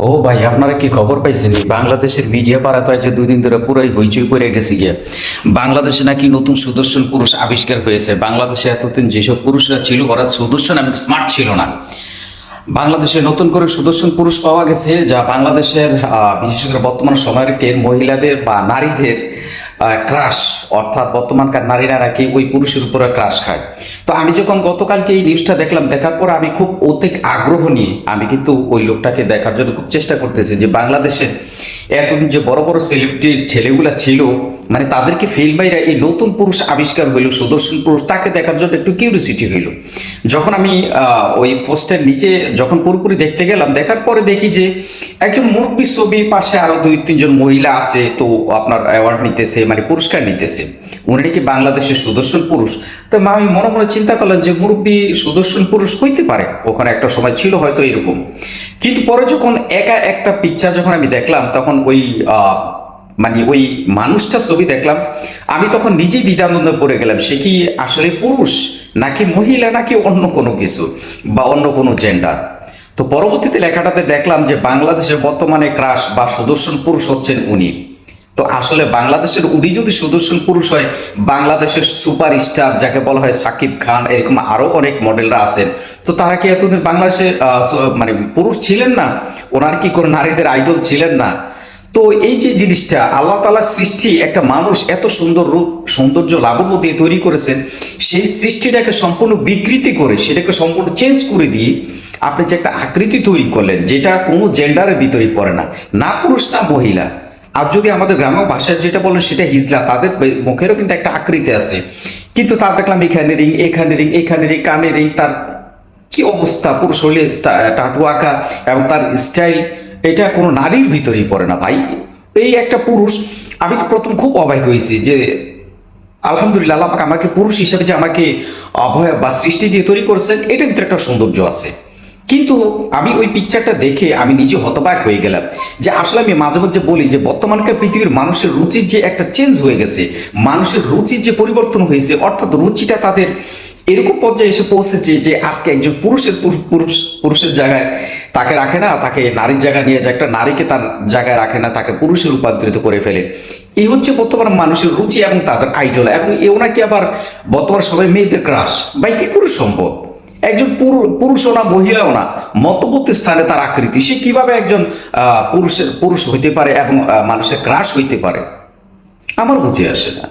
ও ভাই, আপনারা কি খবর পাইছেন? বাংলাদেশের মিডিয়া পাড়া তো আজ 2 দিন ধরে পুরাই হইচই পড়ে গেছে গিয়ে। বাংলাদেশে নাকি নতুন সুদর্শন পুরুষ আবিষ্কার হয়েছে। বাংলাদেশে এতদিন যেসব পুরুষরা ছিল ওরা সুদর্শন এবং স্মার্ট ছিল না। বাংলাদেশে নতুন করে সুদর্শন পুরুষ পাওয়া গেছে, যা বাংলাদেশের বিশেষ করে বর্তমান সময়ের মহিলাদের বা নারীদের ক্রাশ, অর্থাৎ বর্তমানকার নারীরা নাকি ওই পুরুষের উপরে ক্রাশ খায়। তো আমি যখন গতকালকে এই নিউজটা দেখলাম, দেখার পর আমি খুব অধিক আগ্রহ নিয়ে আমি কিন্তু ওই লোকটাকে দেখার জন্য খুব চেষ্টা করতেছি যে বাংলাদেশে এতদিন যে বড় বড় সেলিব্রিটি ছেলেগুলা ছিল, মানে তাদেরকে ফেল মাইরা এই নতুন পুরুষ আবিষ্কার হইল, সুদর্শন পুরুষ, তাকে দেখার জন্য একটু কিউরিসিটি হইল। যখন আমি ওই পোস্টের নিচে যখন পুরোপুরি দেখতে গেলাম, দেখার পরে দেখি যে একজন মুরব্বী ছবি, পাশে আরো 2-3 জন মহিলা আছে, তো আপনার অ্যাওয়ার্ড নিতেছে, মানে পুরস্কার নিতেছে। উনি নাকি বাংলাদেশের সুদর্শন পুরুষ। তো আমি মনে মনে চিন্তা করলাম যে মুরব্বী সুদর্শন পুরুষ হইতে পারে, ওখানে একটা সময় ছিল হয়তো এরকম। কিন্তু পরে যখন একা একটা পিকচার যখন আমি দেখলাম, তখন ওই মানে ওই মানুষটার ছবি দেখলাম, আমি তখন নিজেই দ্বিধাদ্বন্দ্বে পড়ে গেলাম, সে কি আসলে পুরুষ নাকি মহিলা নাকি অন্য কোনো কিছু বা অন্য কোনো জেন্ডার। তো পরবর্তীতে লেখাটাতে দেখলাম যে বাংলাদেশের বর্তমানে ক্রাশ বা সুদর্শন পুরুষ হচ্ছেন উনি। তো আসলে বাংলাদেশের উনি যদি সুদর্শন পুরুষ হয়, বাংলাদেশের সুপার স্টার যাকে বলা হয় সাকিব খান, এরকম আরো অনেক মডেলরা আছেন, তো তারা কি এতদিন বাংলাদেশে মানে পুরুষ ছিলেন না? ওনার কি কোনো নারীদের আইডল ছিলেন না? তো এই যে জিনিসটা আল্লাহ তাআলার সৃষ্টি, একটা মানুষ এত সুন্দর রূপ সৌন্দর্য লাবণ্য দিয়ে তৈরি করেছেন, সেই সৃষ্টিটাকে সম্পূর্ণ বিকৃতি করে, সেটাকে সম্পূর্ণ চেঞ্জ করে দিয়ে আপনি যে একটা আকৃতি তৈরি করলেন, যেটা কোনো জেন্ডারের ভিতরে পড়ে না, না পুরুষ না মহিলা। আর যদি আমাদের গ্রাম্য ভাষায় যেটা বলেন সেটা হিজলা, তাদের মুখেরও কিন্তু একটা আকৃতি আছে, কিন্তু তার দেখলাম এখানে রিং, এখানে রিং, এখানে রিং, কানে রিং, তার কি অবস্থা! পুরুষ হলে টাটু আঁকা এবং তার স্টাইল, এটা কোনো নারীর ভিতরেই পড়ে না ভাই। এই একটা পুরুষ, আমি তো প্রথম খুব অবাক হয়েছি যে আলহামদুলিল্লাহ আল্লাহ পাক আমাকে পুরুষ হিসেবে যে আমাকে অভয় বা সৃষ্টি দিয়ে তৈরি করেছেন, এটার ভিতরে একটা সৌন্দর্য আছে। কিন্তু আমি ওই পিকচারটা দেখে আমি নিজে হতবাক হয়ে গেলাম যে আসলে আমি মাঝে মধ্যে বলি যে বর্তমানকার পৃথিবীর মানুষের রুচির যে একটা চেঞ্জ হয়ে গেছে, মানুষের রুচির যে পরিবর্তন হয়েছে, অর্থাৎ রুচিটা তাদের এরকম পর্যায়ে এসে পৌঁছেছে যে আজকে একজন পুরুষের জায়গায় তাকে রাখে না, তাকে নারীর জায়গায় নিয়ে যায়, একটা নারীকে তার জায়গায় রাখে না, তাকে পুরুষে রূপান্তরিত করে ফেলে। এই হচ্ছে বর্তমান মানুষের রুচি এবং তাদের আইডল, এবং এও নাকি আবার বর্তমান সবাই মেয়েদের ক্রাশ। ভাই কি করে সম্ভব? একজন পুরুষও না মহিলাও না, মধ্যবর্তী স্থানে তার আকৃতি, সে কিভাবে একজন পুরুষ হইতে পারে এবং মানুষের ক্রাশ হইতে পারে? আমার বুঝে আসে না।